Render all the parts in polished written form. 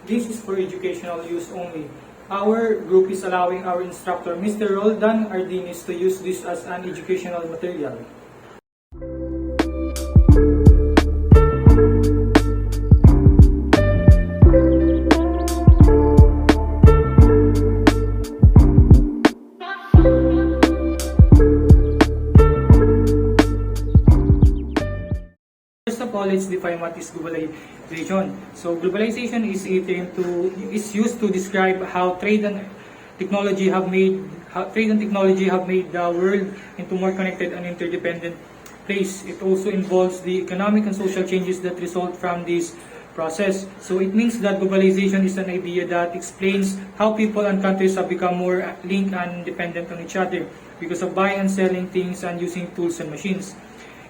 This is for educational use only. Our group is allowing our instructor, Mr. Roldan Ardinis, to use this as an educational material. First of all, let's define what is globalization. So, globalization is a term is used to describe how trade and technology have made the world into more connected and interdependent place. It also involves the economic and social changes that result from this process. So, it means that globalization is an idea that explains how people and countries have become more linked and dependent on each other because of buying and selling things and using tools and machines.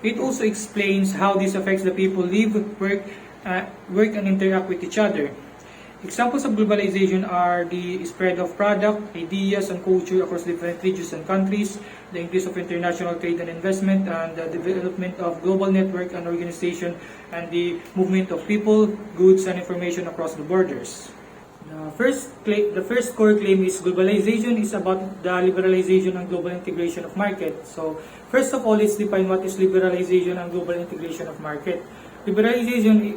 It also explains how this affects the people live, work and interact with each other. Examples of globalization are the spread of product, ideas, and culture across different regions and countries, the increase of international trade and investment, and the development of global network and organization, and the movement of people, goods, and information across the borders. The first core claim is globalization is about the liberalization and global integration of market. So, first of all, let's define what is liberalization and global integration of market. Liberalization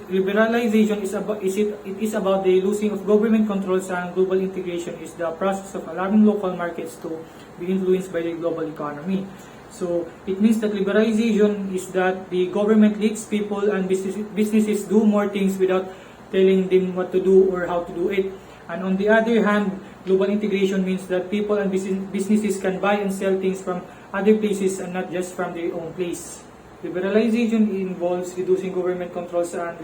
is about the losing of government controls, and global integration is the process of allowing local markets to be influenced by the global economy. So, it means that liberalization is that the government lets people and businesses do more things without telling them what to do or how to do it. And on the other hand, global integration means that people and businesses can buy and sell things from other places and not just from their own place. Liberalization involves reducing government controls and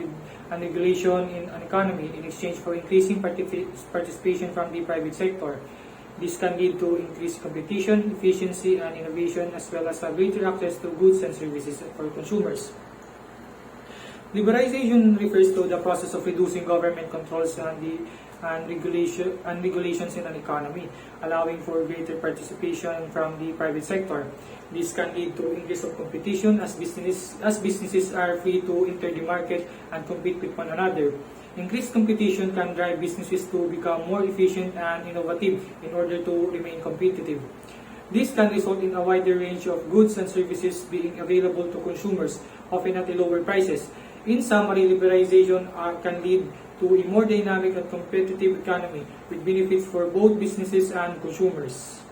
regulation in an economy in exchange for increasing participation from the private sector. This can lead to increased competition, efficiency, and innovation, as well as greater access to goods and services for consumers. Liberalization refers to the process of reducing government controls and regulations in an economy, allowing for greater participation from the private sector. This can lead to increase of competition as businesses are free to enter the market and compete with one another. Increased competition can drive businesses to become more efficient and innovative in order to remain competitive. This can result in a wider range of goods and services being available to consumers, often at lower prices. In summary, liberalization can lead to a more dynamic and competitive economy with benefits for both businesses and consumers.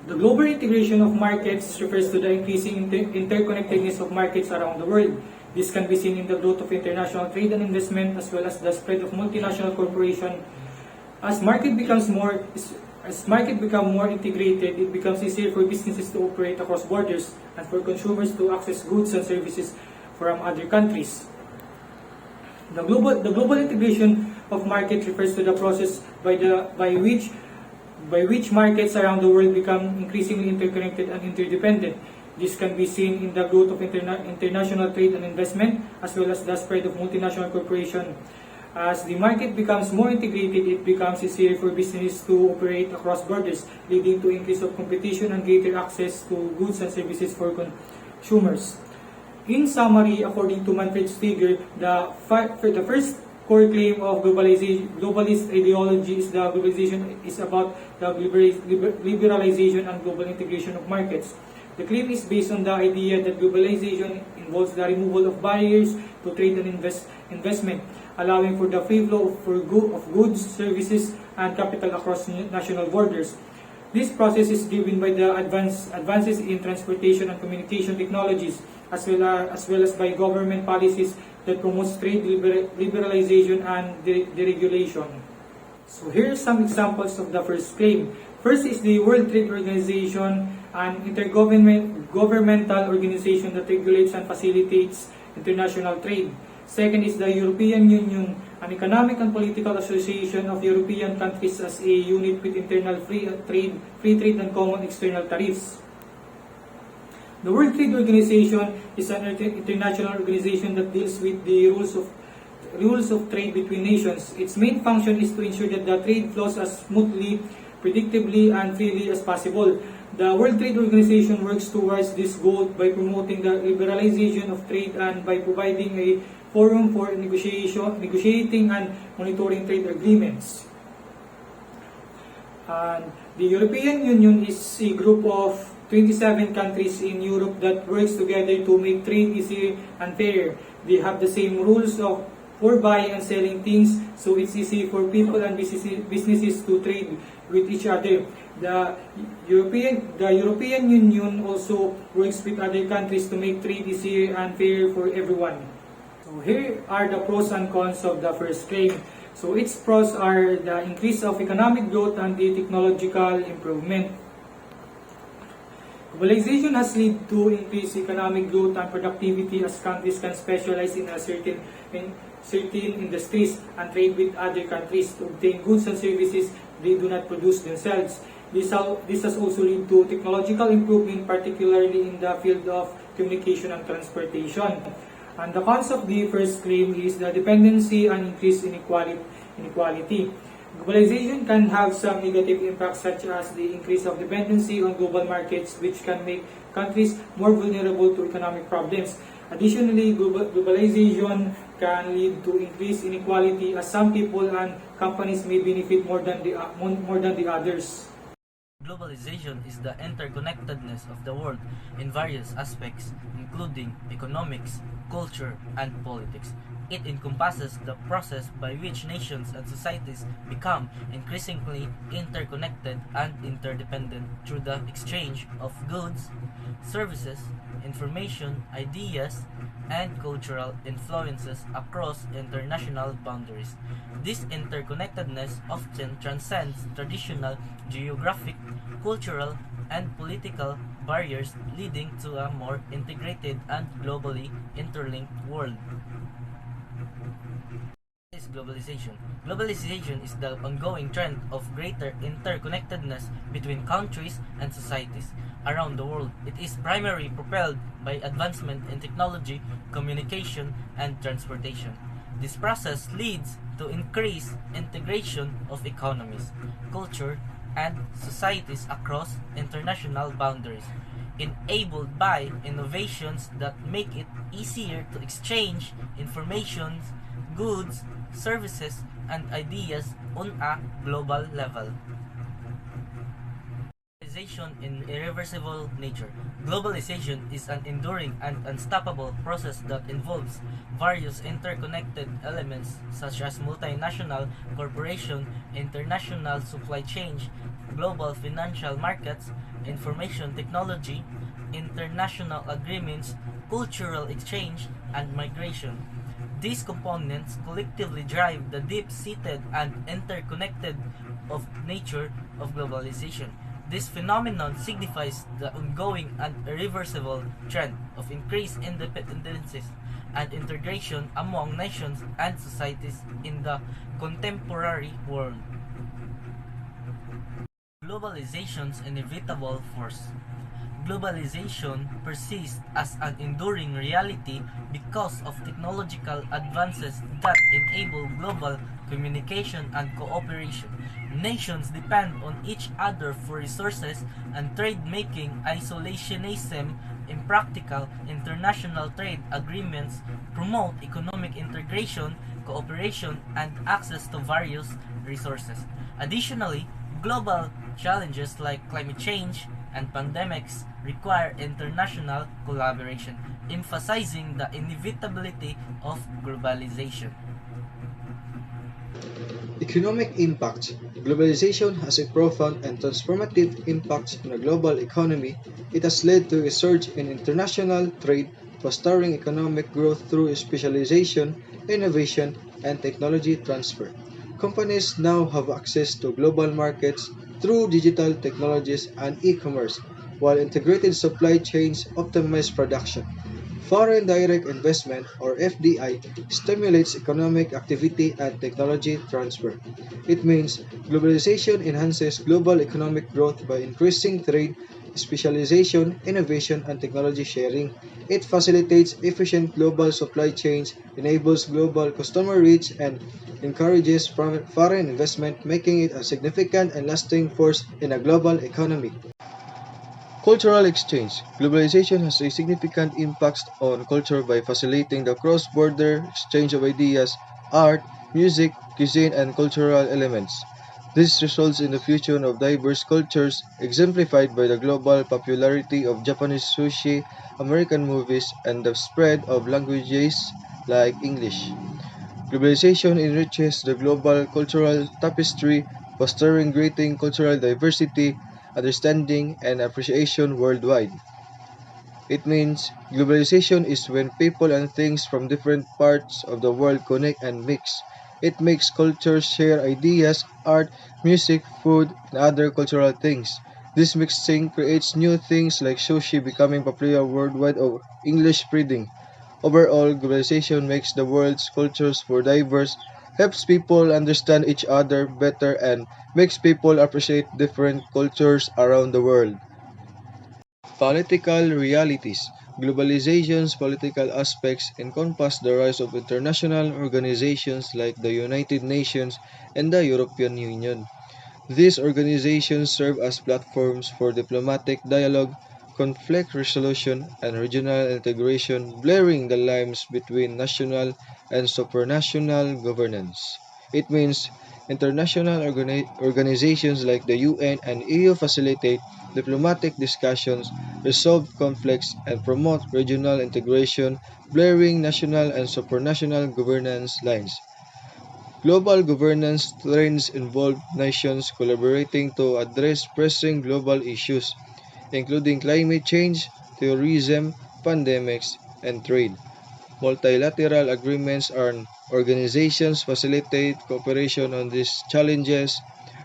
The global integration of markets refers to the increasing interconnectedness of markets around the world. This can be seen in the growth of international trade and investment, as well as the spread of multinational corporations. As market becomes more integrated, it becomes easier for businesses to operate across borders and for consumers to access goods and services from other countries. The global integration of market refers to the process by which markets around the world become increasingly interconnected and interdependent. This can be seen in the growth of international trade and investment, as well as the spread of multinational corporations. As the market becomes more integrated, it becomes easier for businesses to operate across borders, leading to increase of competition and greater access to goods and services for consumers. In summary, according to Manfred's figure, the first core claim of globalist ideology is that globalization is about the liberalization and global integration of markets. The claim is based on the idea that globalization involves the removal of barriers to trade and investment, allowing for the free flow of goods, services, and capital across national borders. This process is driven by the advances in transportation and communication technologies, as well as by government policies that promotes trade liberalization and deregulation. So here are some examples of the first claim. First is the World Trade Organization, an intergovernmental organization that regulates and facilitates international trade. Second is the European Union, an economic and political association of European countries as a unit with internal free trade and common external tariffs. The World Trade Organization is an international organization that deals with the rules of trade between nations. Its main function is to ensure that the trade flows as smoothly, predictably, and freely as possible. The World Trade Organization works towards this goal by promoting the liberalization of trade and by providing a forum for negotiating and monitoring trade agreements. And the European Union is a group of 27 countries in Europe that works together to make trade easier and fairer. They have the same rules for buying and selling things, so it's easy for people and businesses to trade with each other. The European Union also works with other countries to make trade easier and fairer for everyone. So here are the pros and cons of the first claim. So its pros are the increase of economic growth and the technological improvement. Globalization has led to increased economic growth and productivity as countries can specialize in certain industries and trade with other countries to obtain goods and services they do not produce themselves. This has also led to technological improvement, particularly in the field of communication and transportation. And the cons of the first claim is the dependency and increased inequality. Globalization can have some negative impacts such as the increase of dependency on global markets, which can make countries more vulnerable to economic problems. Additionally, globalization can lead to increased inequality as some people and companies may benefit more than the others. Globalization is the interconnectedness of the world in various aspects, including economics, culture, and politics. It encompasses the process by which nations and societies become increasingly interconnected and interdependent through the exchange of goods, services, information, ideas, and cultural influences across international boundaries. This interconnectedness often transcends traditional geographic, cultural, and political barriers, leading to a more integrated and globally interlinked world. What is globalization? Globalization is the ongoing trend of greater interconnectedness between countries and societies around the world. It is primarily propelled by advancement in technology, communication, and transportation. This process leads to increased integration of economies, culture, and societies across international boundaries, enabled by innovations that make it easier to exchange information, goods, services, and ideas on a global level. Globalization in irreversible nature. Globalization is an enduring and unstoppable process that involves various interconnected elements such as multinational corporation, international supply chains, global financial markets, information technology, international agreements, cultural exchange, and migration. These components collectively drive the deep-seated and interconnected of nature of globalization. This phenomenon signifies the ongoing and irreversible trend of increased independencies and integration among nations and societies in the contemporary world. Globalization's inevitable force. Globalization persists as an enduring reality because of technological advances that enable global communication and cooperation. Nations depend on each other for resources, and trade making isolationism impractical international trade agreements promote economic integration, cooperation, and access to various resources. Additionally, global challenges like climate change and pandemics require international collaboration, emphasizing the inevitability of globalization. Economic impact. Globalization has a profound and transformative impact on the global economy. It has led to a surge in international trade, fostering economic growth through specialization, innovation, and technology transfer. Companies now have access to global markets through digital technologies and e-commerce, while integrated supply chains optimize production. Foreign direct investment or FDI stimulates economic activity and technology transfer. It means globalization enhances global economic growth by increasing trade, specialization, innovation, and technology sharing. It facilitates efficient global supply chains, enables global customer reach, and encourages foreign investment, making it a significant and lasting force in a global economy. Cultural exchange. Globalization has a significant impact on culture by facilitating the cross-border exchange of ideas, art, music, cuisine, and cultural elements. This results in the fusion of diverse cultures, exemplified by the global popularity of Japanese sushi, American movies, and the spread of languages like English. Globalization enriches the global cultural tapestry, fostering greater cultural diversity, understanding, and appreciation worldwide. It means globalization is when people and things from different parts of the world connect and mix. It makes cultures share ideas, art, music, food, and other cultural things. This mixing creates new things like sushi becoming popular worldwide or English spreading. Overall, globalization makes the world's cultures more diverse, helps people understand each other better, and makes people appreciate different cultures around the world. Political realities. Globalization's political aspects encompass the rise of international organizations like the United Nations and the European Union. These organizations serve as platforms for diplomatic dialogue, conflict resolution, and regional integration, blurring the lines between national and supranational governance. It means international organizations like the UN and EU facilitate diplomatic discussions, resolve conflicts, and promote regional integration, blurring national and supranational governance lines. Global governance trends involve nations collaborating to address pressing global issues, including climate change, terrorism, pandemics, and trade. Multilateral agreements and organizations facilitate cooperation on these challenges,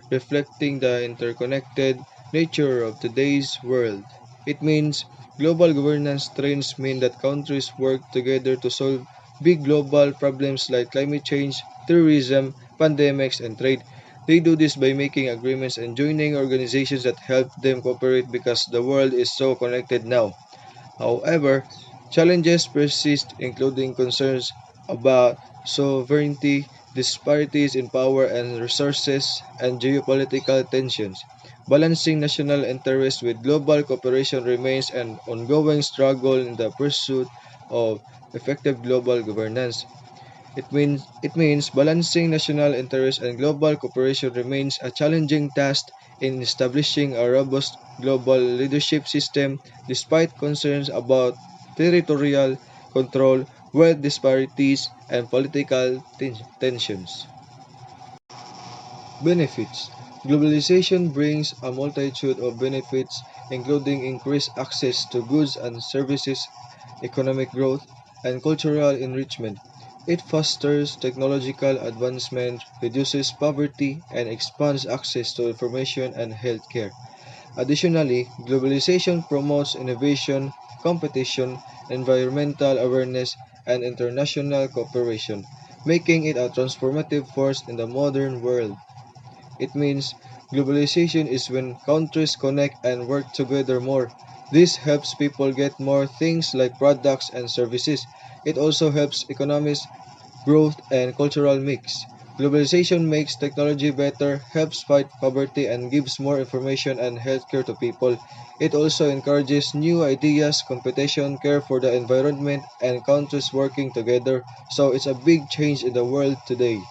reflecting the interconnected nature of today's world. It means global governance trends mean that countries work together to solve big global problems like climate change, terrorism, pandemics, and trade. They do this by making agreements and joining organizations that help them cooperate because the world is so connected now. However, challenges persist, including concerns about sovereignty, disparities in power and resources, and geopolitical tensions. Balancing national interests with global cooperation remains an ongoing struggle in the pursuit of effective global governance. It means balancing national interests and global cooperation remains a challenging task in establishing a robust global leadership system despite concerns about territorial control, wealth disparities, and political tensions. Benefits. Globalization brings a multitude of benefits, including increased access to goods and services, economic growth, and cultural enrichment. It fosters technological advancement, reduces poverty, and expands access to information and healthcare. Additionally, globalization promotes innovation, competition, environmental awareness, and international cooperation, making it a transformative force in the modern world. It means globalization is when countries connect and work together more. This helps people get more things like products and services. It also helps economies, growth, and cultural mix. Globalization makes technology better, helps fight poverty, and gives more information and healthcare to people. It also encourages new ideas, competition, care for the environment, and countries working together. So it's a big change in the world today.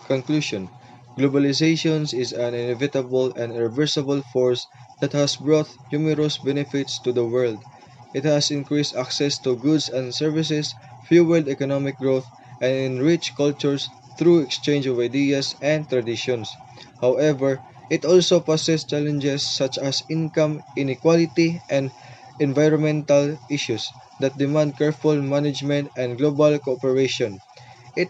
Conclusion. Globalization is an inevitable and irreversible force that has brought numerous benefits to the world. It has increased access to goods and services, fueled economic growth, and enriched cultures through exchange of ideas and traditions. However, it also poses challenges such as income inequality and environmental issues that demand careful management and global cooperation. It,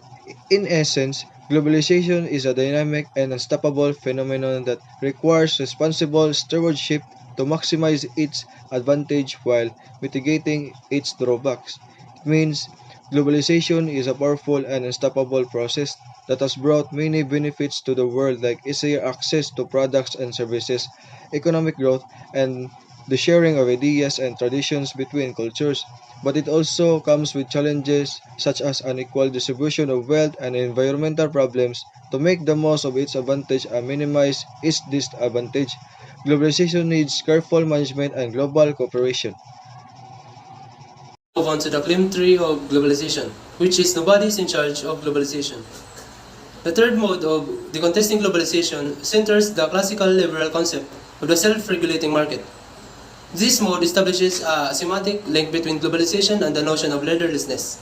in essence, globalization is a dynamic and unstoppable phenomenon that requires responsible stewardship to maximize its advantage while mitigating its drawbacks. It means globalization is a powerful and unstoppable process that has brought many benefits to the world like easier access to products and services, economic growth, and the sharing of ideas and traditions between cultures. But it also comes with challenges such as unequal distribution of wealth and environmental problems. To make the most of its advantage and minimize its disadvantage, Globalization needs careful management and global cooperation. Move on to the claim tree of globalization, which is nobody is in charge of globalization. The third mode of decontesting globalization centers the classical liberal concept of the self-regulating market. This mode establishes a semantic link between globalization and the notion of leaderlessness.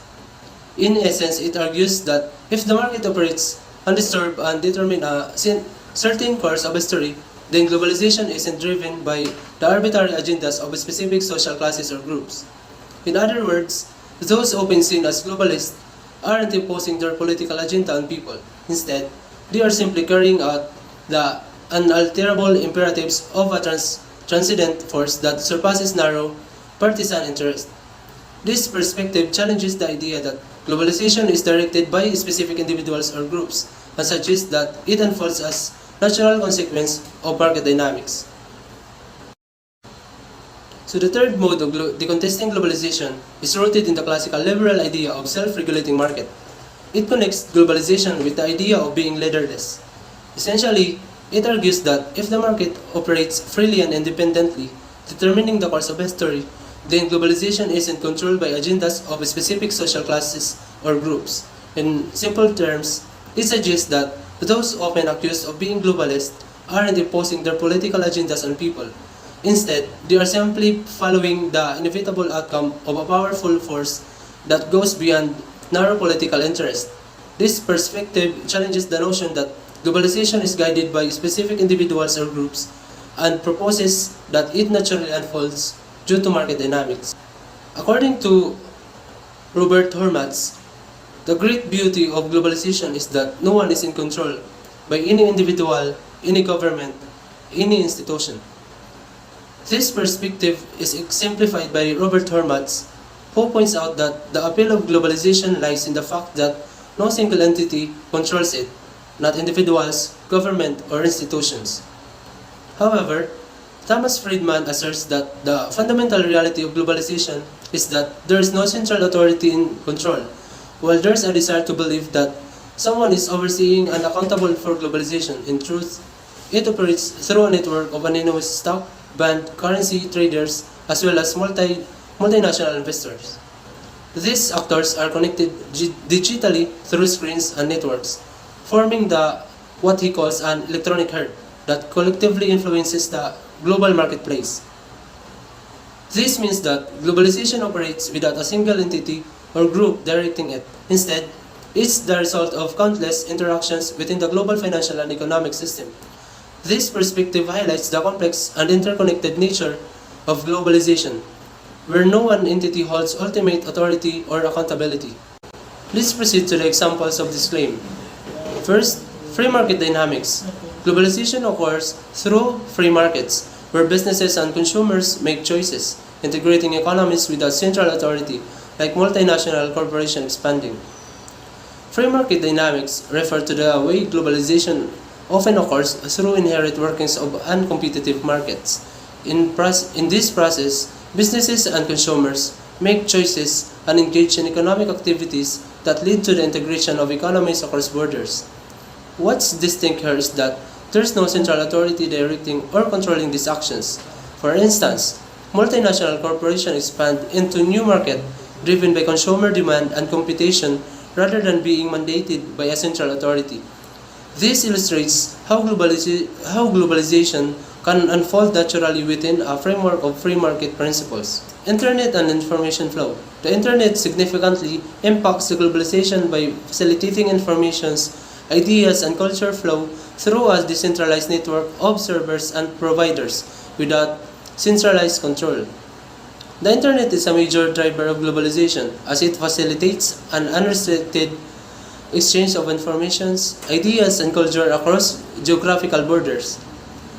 In essence, it argues that if the market operates undisturbed and determines a certain course of history, then globalization isn't driven by the arbitrary agendas of specific social classes or groups. In other words, those often seen as globalists aren't imposing their political agenda on people. Instead, they are simply carrying out the unalterable imperatives of a transcendent force that surpasses narrow partisan interest. This perspective challenges the idea that globalization is directed by specific individuals or groups and suggests that it unfolds as natural consequence of market dynamics. So the third mode of decontesting globalization is rooted in the classical liberal idea of self-regulating market. It connects globalization with the idea of being leaderless. Essentially, it argues that if the market operates freely and independently, determining the course of history, then globalization isn't controlled by agendas of specific social classes or groups. In simple terms, it suggests that those often accused of being globalists aren't imposing their political agendas on people. Instead, they are simply following the inevitable outcome of a powerful force that goes beyond narrow political interest. This perspective challenges the notion that globalization is guided by specific individuals or groups and proposes that it naturally unfolds due to market dynamics. According to Robert Hormats, the great beauty of globalization is that no one is in control by any individual, any government, any institution. This perspective is exemplified by Robert Hormats, who points out that the appeal of globalization lies in the fact that no single entity controls it, not individuals, government, or institutions. However, Thomas Friedman asserts that the fundamental reality of globalization is that there is no central authority in control, while there is a desire to believe that someone is overseeing and accountable for globalization. In truth, it operates through a network of anonymous stock, bond, currency traders, as well as multinational investors. These actors are connected digitally through screens and networks, forming what he calls an electronic herd that collectively influences the global marketplace. This means that globalization operates without a single entity or group directing it. Instead, it's the result of countless interactions within the global financial and economic system. This perspective highlights the complex and interconnected nature of globalization, where no one entity holds ultimate authority or accountability. Let's proceed to the examples of this claim. First, free market dynamics. Globalization occurs through free markets, where businesses and consumers make choices, integrating economies without central authority, like multinational corporations expanding. Free market dynamics refer to the way globalization often occurs through inherent workings of uncompetitive markets. In this process, businesses and consumers make choices and engage in economic activities that lead to the integration of economies across borders. What's distinct here is that there's no central authority directing or controlling these actions. For instance, multinational corporations expand into new markets driven by consumer demand and competition rather than being mandated by a central authority. This illustrates how globalization can unfold naturally within a framework of free market principles. Internet and information flow. The Internet significantly impacts the globalization by facilitating informations, ideas, and culture flow through a decentralized network of servers and providers without centralized control. The Internet is a major driver of globalization as it facilitates an unrestricted exchange of informations, ideas, and culture across geographical borders.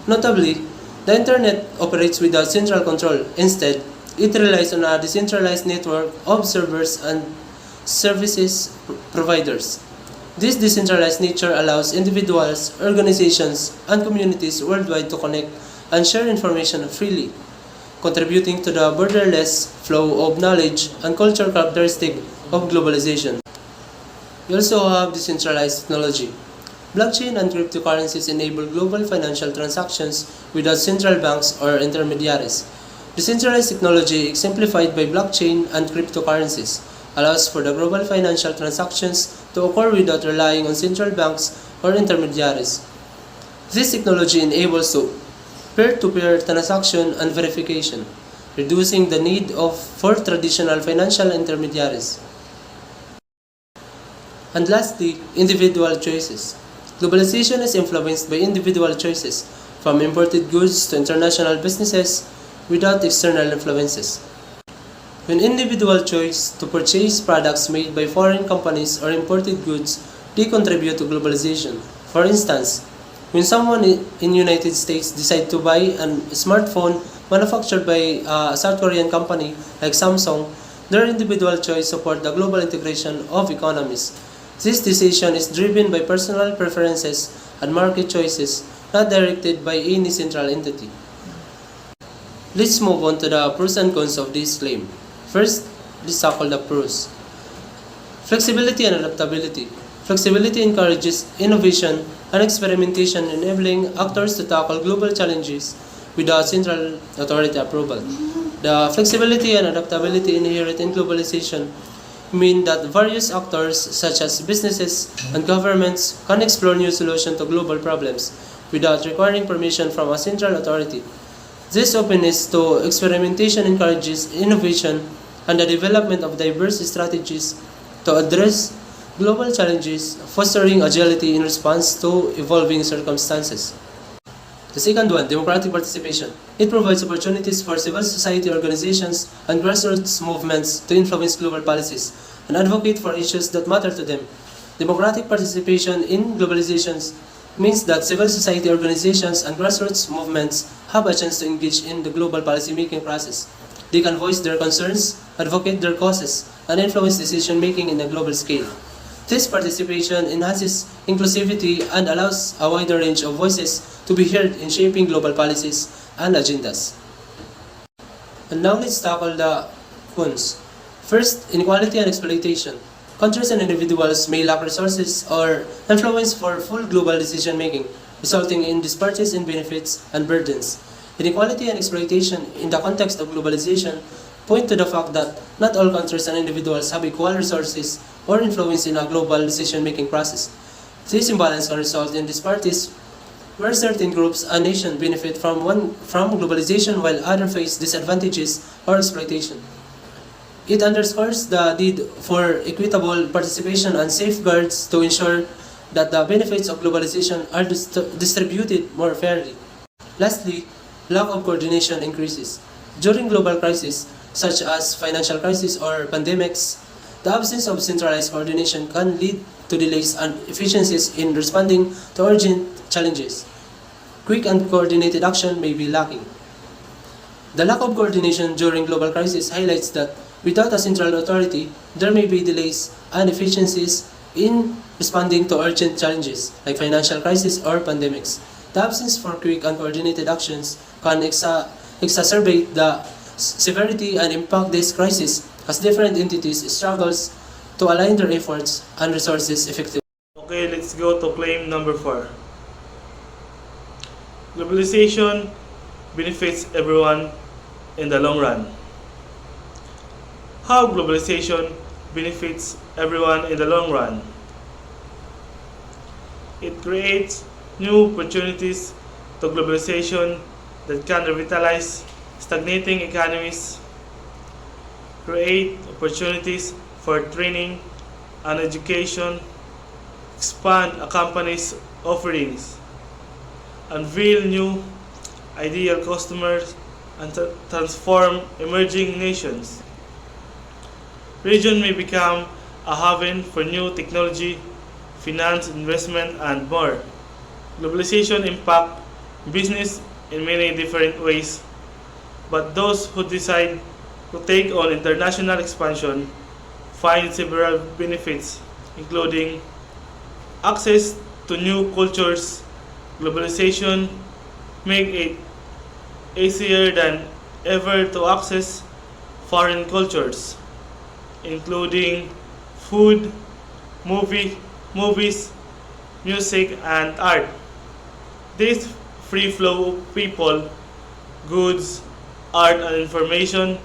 Notably, the Internet operates without central control. Instead, it relies on a decentralized network of servers and services providers. This decentralized nature allows individuals, organizations, and communities worldwide to connect and share information freely, contributing to the borderless flow of knowledge and culture characteristic of globalization. We also have decentralized technology. Blockchain and cryptocurrencies enable global financial transactions without central banks or intermediaries. Decentralized technology, exemplified by blockchain and cryptocurrencies, allows for the global financial transactions to occur without relying on central banks or intermediaries. This technology enables peer-to-peer transaction and verification, reducing the need for traditional financial intermediaries. And lastly, individual choices. Globalization is influenced by individual choices, from imported goods to international businesses, without external influences. When individual choose to purchase products made by foreign companies or imported goods, they contribute to globalization. For instance, when someone in United States decide to buy a smartphone manufactured by a South Korean company like Samsung, their individual choice support the global integration of economies. This decision is driven by personal preferences and market choices, not directed by any central entity. Let's move on to the pros and cons of this claim. First, let's tackle the pros. Flexibility and adaptability. Flexibility encourages innovation and experimentation, enabling actors to tackle global challenges without central authority approval. The flexibility and adaptability inherent in globalization mean that various actors, such as businesses and governments, can explore new solutions to global problems without requiring permission from a central authority. This openness to experimentation encourages innovation and the development of diverse strategies to address global challenges, fostering agility in response to evolving circumstances. The second one, democratic participation. It provides opportunities for civil society organizations and grassroots movements to influence global policies and advocate for issues that matter to them. Democratic participation in globalization means that civil society organizations and grassroots movements have a chance to engage in the global policymaking process. They can voice their concerns, advocate their causes, and influence decision-making in a global scale. This participation enhances inclusivity and allows a wider range of voices to be heard in shaping global policies and agendas. And now let's tackle the cons. First, inequality and exploitation. Countries and individuals may lack resources or influence for full global decision-making, resulting in disparities in benefits and burdens. Inequality and exploitation in the context of globalization point to the fact that not all countries and individuals have equal resources or influence in a global decision-making process. This imbalance can result in disparities where certain groups and nations benefit from globalization while others face disadvantages or exploitation. It underscores the need for equitable participation and safeguards to ensure that the benefits of globalization are distributed more fairly. Lastly, lack of coordination increases. During global crises, such as financial crises or pandemics, the absence of centralized coordination can lead to delays and inefficiencies in responding to urgent challenges. Quick and coordinated action may be lacking. The lack of coordination during global crisis highlights that without a central authority, there may be delays and inefficiencies in responding to urgent challenges like financial crisis or pandemics. The absence for quick and coordinated actions can exacerbate the severity and impact this crisis as different entities struggles to align their efforts and resources effectively. Okay, let's go to claim number 4. Globalization benefits everyone in the long run. How globalization benefits everyone in the long run? It creates new opportunities to globalization that can revitalize stagnating economies, create opportunities for training and education, expand a company's offerings, unveil new ideal customers, and transform emerging nations. Region may become a haven for new technology, finance, investment, and more. Globalization impacts business in many different ways, but those who decide to take on international expansion find several benefits, including access to new cultures. Globalization makes it easier than ever to access foreign cultures, including food, movies, music, and art. This free flow of people, goods, art, and information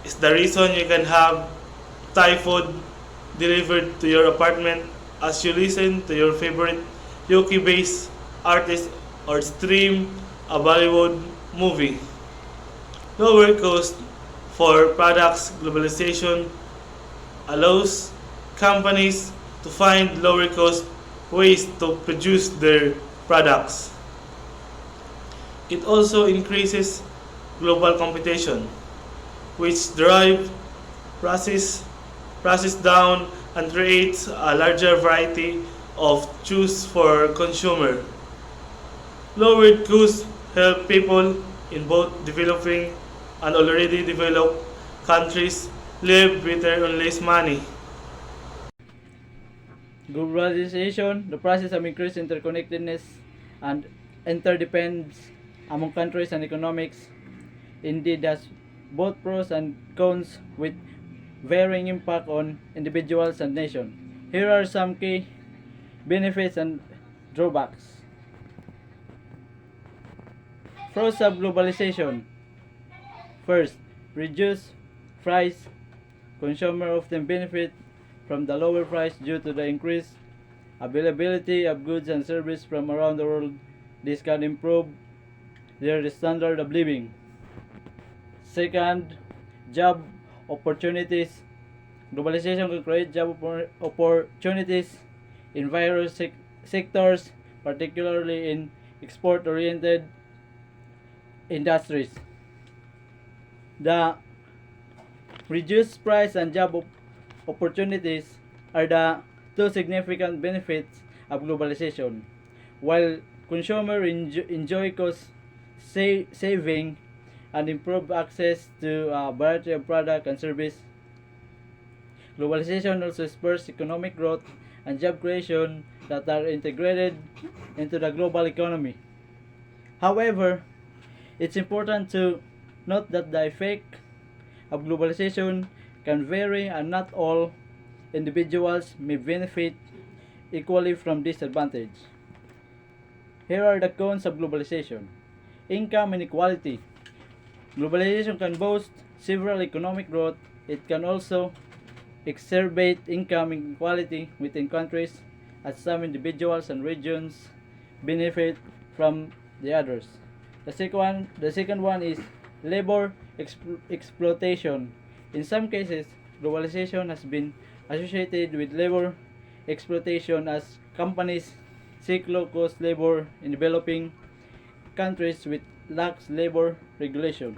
is the reason you can have Thai food delivered to your apartment as you listen to your favorite UK-based artist or stream a Bollywood movie. Lower cost for products globalization allows companies to find lower cost ways to produce their products. It also increases global competition, which drive prices, prices down and creates a larger variety of choice for consumer. Lowered costs help people in both developing and already developed countries live better on less money. Globalization, the process of increased interconnectedness and interdependence among countries and economics, indeed has both pros and cons with varying impact on individuals and nations. Here are some key benefits and drawbacks. Pros of globalization. First, reduce price. Consumers often benefit from the lower price due to the increased availability of goods and services from around the world. This can improve their standard of living. Second, job opportunities. Globalization can create job opportunities in various sectors, particularly in export-oriented industries. The reduced price and job opportunities are the two significant benefits of globalization. While consumers enjoy cost saving and improved access to a variety of products and services, globalization also spurs economic growth and job creation that are integrated into the global economy. However, it's important to note that the effect of globalization can vary and not all individuals may benefit equally from this advantage. Here are the cons of globalization. Income inequality. Globalization can boast several economic growth. It can also exacerbate income inequality within countries as some individuals and regions benefit from the others. The second one is labor exploitation. In some cases, globalization has been associated with labor exploitation as companies seek low-cost labor in developing countries with lax labor regulation.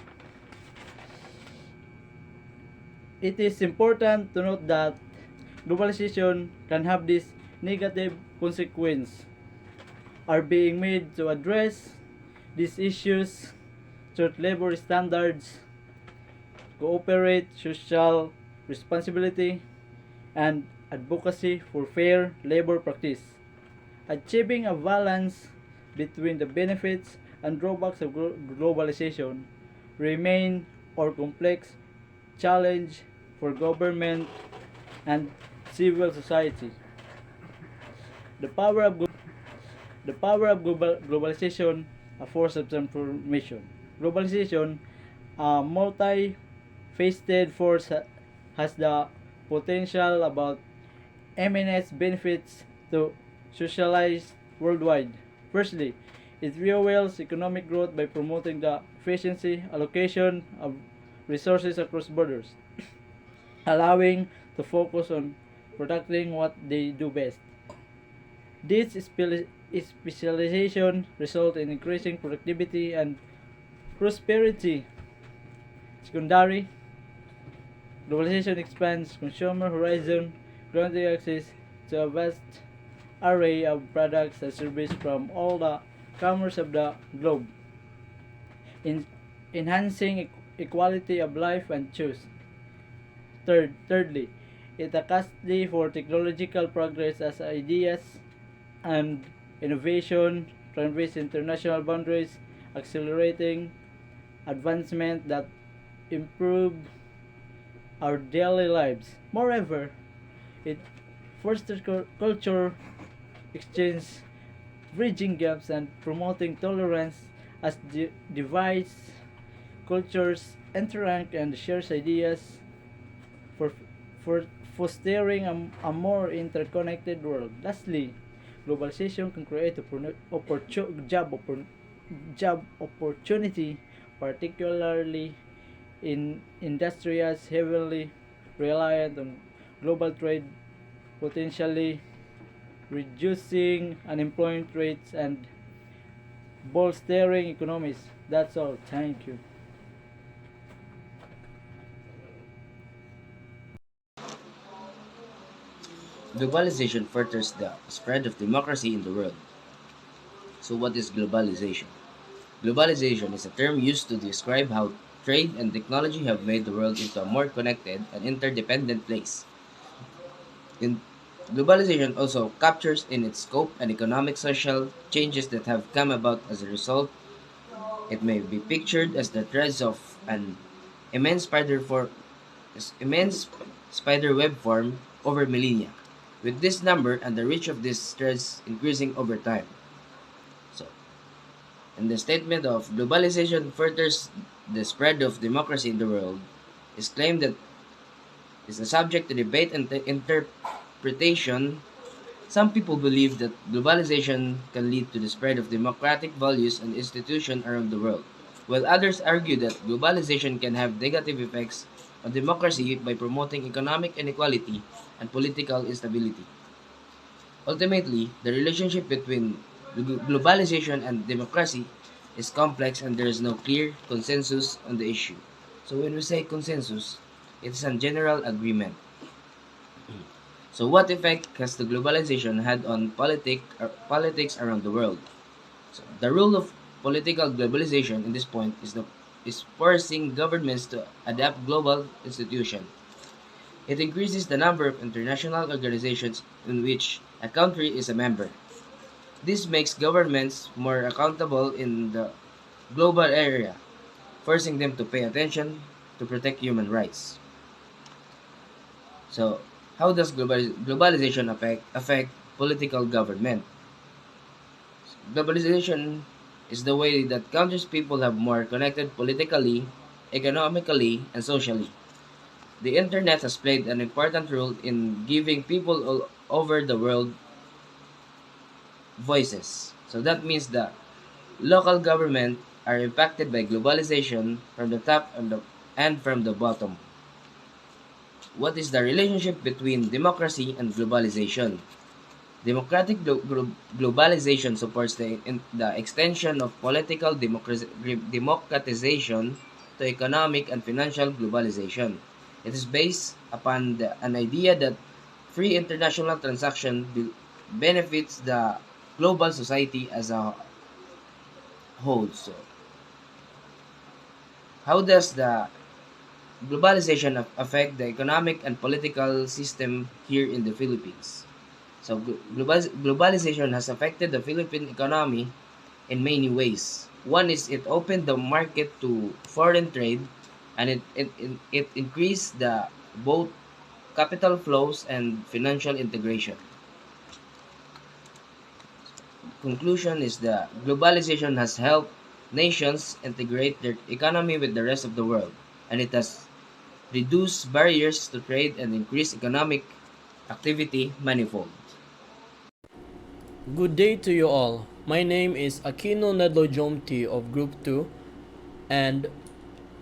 It is important to note that globalization can have this negative consequence are being made to address these issues through labor standards, cooperate social responsibility, and advocacy for fair labor practice. Achieving a balance between the benefits and drawbacks of globalization remain or complex challenge for government and civil society. The power of globalization, a force of transformation. Globalization, a multi-faceted force, has the potential about immense benefits to socialize worldwide. Firstly, it fuels economic growth by promoting the efficiency allocation of resources across borders, allowing to focus on protecting what they do best. This specialization results in increasing productivity and prosperity. Secondary, globalization expands consumer horizon, granting access to a vast array of products and services from all the comers of the globe, in enhancing equality of life and choice. Thirdly, it accounts for technological progress as ideas and innovation transcend international boundaries, accelerating advancement that improve our daily lives. Moreover, it fosters culture exchange, bridging gaps, and promoting tolerance as divides cultures interact and shares ideas for for fostering a more interconnected world. Lastly, globalization can create job opportunity, particularly in industries heavily reliant on global trade, potentially reducing unemployment rates and bolstering economies. That's all. Thank you. Globalization furthers the spread of democracy in the world. So, what is globalization? Globalization is a term used to describe how trade and technology have made the world into a more connected and interdependent place. In globalization also captures in its scope and economic social changes that have come about as a result. It may be pictured as the threads of an immense spider for immense spider web form over millennia, with this number and the reach of these threads increasing over time. So, in the statement of globalization furthers the spread of democracy in the world, is claimed that is a subject to debate and interpretation. Some people believe that globalization can lead to the spread of democratic values and institutions around the world, while others argue that globalization can have negative effects on democracy by promoting economic inequality and political instability. Ultimately, the relationship between globalization and democracy is complex and there is no clear consensus on the issue. So when we say consensus, it's a general agreement. So what effect has the globalization had on politics around the world? So the rule of political globalization in this point is forcing governments to adapt global institutions. It increases the number of international organizations in which a country is a member. This makes governments more accountable in the global area, forcing them to pay attention to protect human rights. So, how does globalization affect political government? Globalization is the way that countries' people have more connected politically, economically, and socially. The internet has played an important role in giving people all over the world voices. So that means that local government are impacted by globalization from the top and from the bottom. What is the relationship between democracy and globalization? Globalization supports the extension of political democratization to economic and financial globalization. It is based upon an idea that free international transaction benefits the global society as a whole. So, how does the globalization affect the economic and political system here in the Philippines? So globalization has affected the Philippine economy in many ways. One is it opened the market to foreign trade and it increased the both capital flows and financial integration. Conclusion is that globalization has helped nations integrate their economy with the rest of the world and it has reduced barriers to trade and increased economic activity manifold. Good day to you all. My name is Aquino Nedlo Jomti of Group 2, and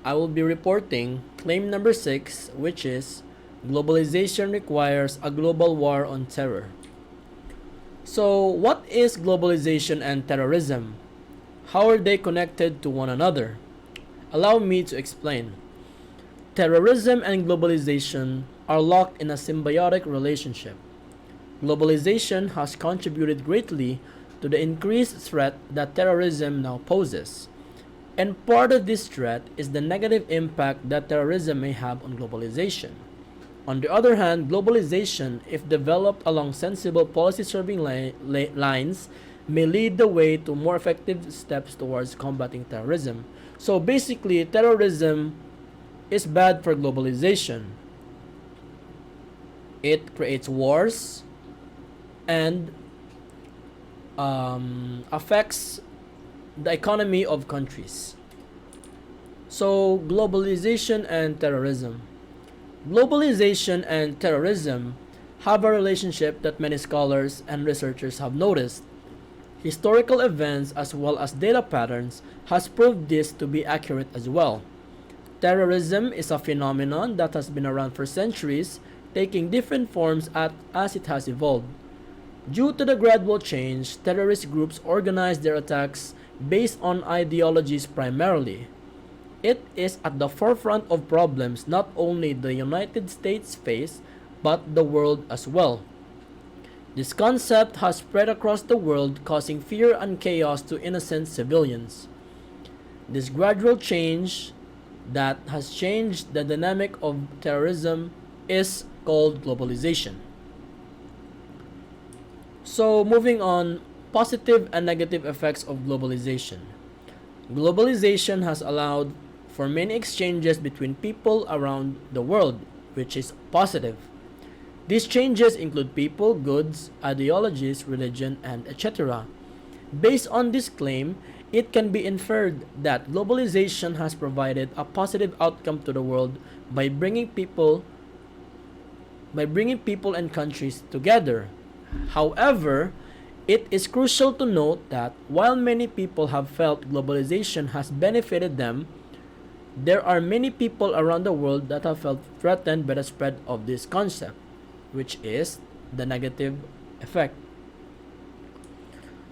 I will be reporting claim number 6, which is globalization requires a global war on terror. So, what is globalization and terrorism? How are they connected to one another? Allow me to explain. Terrorism and globalization are locked in a symbiotic relationship. Globalization has contributed greatly to the increased threat that terrorism now poses. And part of this threat is the negative impact that terrorism may have on globalization. On the other hand, globalization, if developed along sensible policy serving lines, may lead the way to more effective steps towards combating terrorism. So basically, terrorism is bad for globalization. It creates wars, and affects the economy of countries. So, globalization and terrorism. Globalization and terrorism have a relationship that many scholars and researchers have noticed. Historical events as well as data patterns has proved this to be accurate as well. Terrorism is a phenomenon that has been around for centuries, taking different forms as it has evolved. Due to the gradual change, terrorist groups organize their attacks based on ideologies primarily. It is at the forefront of problems not only the United States face, but the world as well. This concept has spread across the world, causing fear and chaos to innocent civilians. This gradual change that has changed the dynamic of terrorism is called globalization. So, moving on, positive and negative effects of globalization. Globalization has allowed for many exchanges between people around the world, which is positive. These changes include people, goods, ideologies, religion, and etc. Based on this claim, it can be inferred that globalization has provided a positive outcome to the world by bringing people and countries together. However, it is crucial to note that while many people have felt globalization has benefited them, there are many people around the world that have felt threatened by the spread of this concept, which is the negative effect.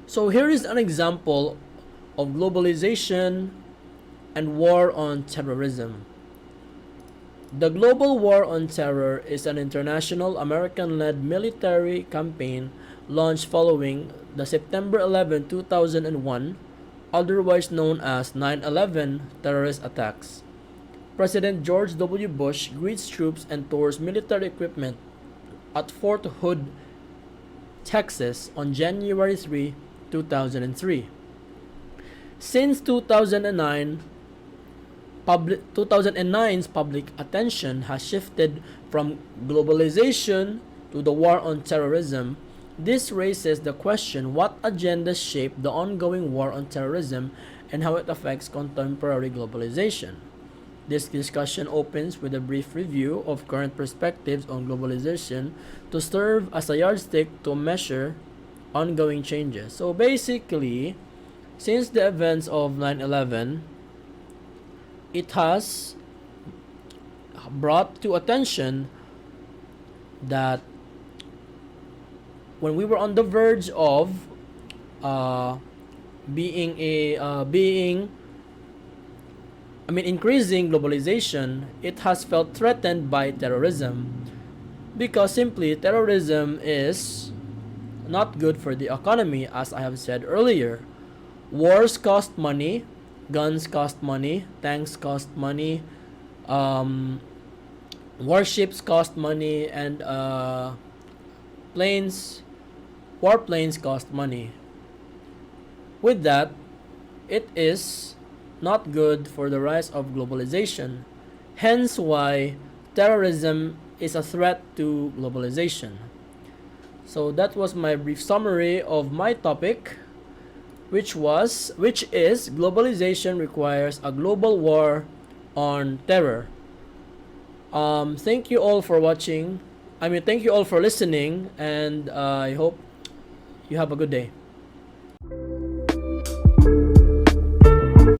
So here is an example of globalization and war on terrorism. The Global War on Terror is an international American-led military campaign launched following the September 11, 2001, otherwise known as 9/11 terrorist attacks. President George W. Bush greets troops and tours military equipment at Fort Hood, Texas on January 3, 2003. Since 2009's public attention has shifted from globalization to the war on terrorism. This raises the question what agendas shape the ongoing war on terrorism and how it affects contemporary globalization. This discussion opens with a brief review of current perspectives on globalization to serve as a yardstick to measure ongoing changes. So basically, since the events of 9/11, it has brought to attention that when we were on the verge of increasing globalization, it has felt threatened by terrorism because simply terrorism is not good for the economy, as I have said earlier. Wars cost money, guns cost money, tanks cost money, warships cost money, and warplanes cost money. With that, it is not good for the rise of globalization. Hence why terrorism is a threat to globalization. So that was my brief summary of my topic, which is globalization requires a global war on terror. Thank you all for watching. Thank you all for listening, and I hope you have a good day.